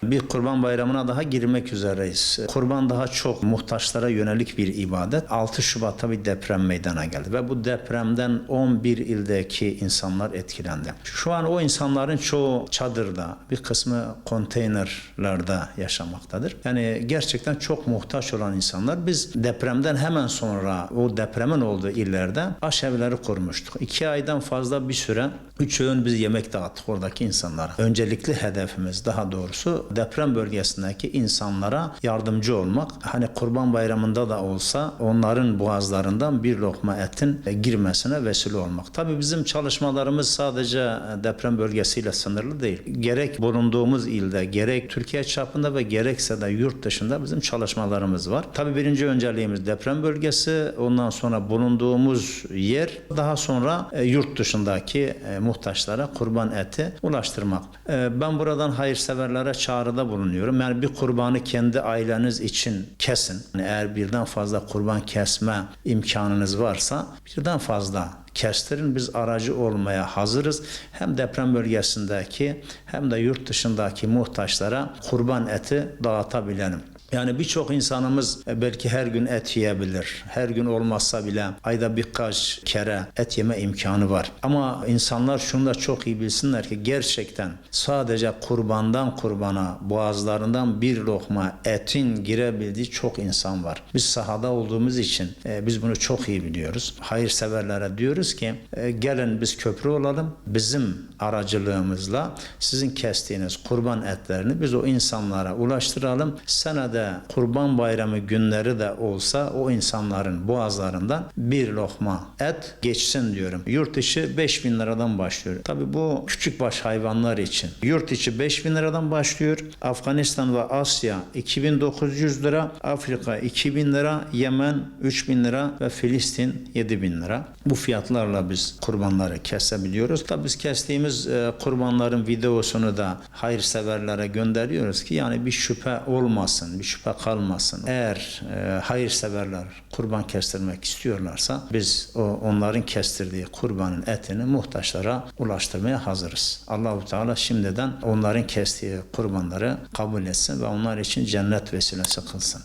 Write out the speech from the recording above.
Bir Kurban Bayramı'na daha girmek üzereyiz. Kurban daha çok muhtaçlara yönelik bir ibadet. 6 Şubat'ta bir deprem meydana geldi ve bu depremden 11 ildeki insanlar etkilendi. Şu an o insanların çoğu çadırda, bir kısmı konteynerlarda yaşamaktadır. Yani gerçekten çok muhtaç olan insanlar. Biz depremden hemen sonra o depremin olduğu illerde aşevleri kurmuştuk. 2 aydan fazla bir süre 3 öğün biz yemek dağıttık oradaki insanlara. Öncelikli hedefimiz, daha doğrusu deprem bölgesindeki insanlara yardımcı olmak. Hani Kurban Bayramı'nda da olsa onların boğazlarından bir lokma etin girmesine vesile olmak. Tabii bizim çalışmalarımız sadece deprem bölgesiyle sınırlı değil. Gerek bulunduğumuz ilde, gerek Türkiye çapında ve gerekse de yurt dışında bizim çalışmalarımız var. Tabii birinci önceliğimiz deprem bölgesi, ondan sonra bulunduğumuz yer, daha sonra yurt dışındaki muhtaçlara kurban eti ulaştırmak. Ben buradan hayırseverlere çağrıda bulunuyorum. Yani bir kurbanı kendi aileniz için kesin. Yani eğer birden fazla kurban kesme imkanınız varsa birden fazla kestirin. Biz aracı olmaya hazırız. Hem deprem bölgesindeki hem de yurt dışındaki muhtaçlara kurban eti dağıtabilelim. Yani birçok insanımız belki her gün et yiyebilir. Her gün olmazsa bile ayda birkaç kere et yeme imkanı var. Ama insanlar şunu da çok iyi bilsinler ki gerçekten sadece kurbandan kurbana boğazlarından bir lokma etin girebildiği çok insan var. Biz sahada olduğumuz için biz bunu çok iyi biliyoruz. Hayırseverlere diyoruz ki gelin biz köprü olalım. Bizim aracılığımızla sizin kestiğiniz kurban etlerini biz o insanlara ulaştıralım. Senede Kurban Bayramı günleri de olsa o insanların boğazlarından bir lokma et geçsin diyorum. Yurt içi 5.000 liradan başlıyor. Tabii bu küçük baş hayvanlar için. Yurt içi 5.000 liradan başlıyor. Afganistan ve Asya 2.900 lira, Afrika 2.000 lira, Yemen 3.000 lira ve Filistin 7.000 lira. Bu fiyatlarla biz kurbanları kesebiliyoruz. Tabii biz kestiğimiz kurbanların videosunu da hayırseverlere gönderiyoruz ki yani bir şüphe olmasın, bir şüphe kalmasın. Eğer hayırseverler kurban kestirmek istiyorlarsa biz onların kestirdiği kurbanın etini muhtaçlara ulaştırmaya hazırız. Allahu Teala şimdiden onların kestiği kurbanları kabul etsin ve onlar için cennet vesilesi kılsın.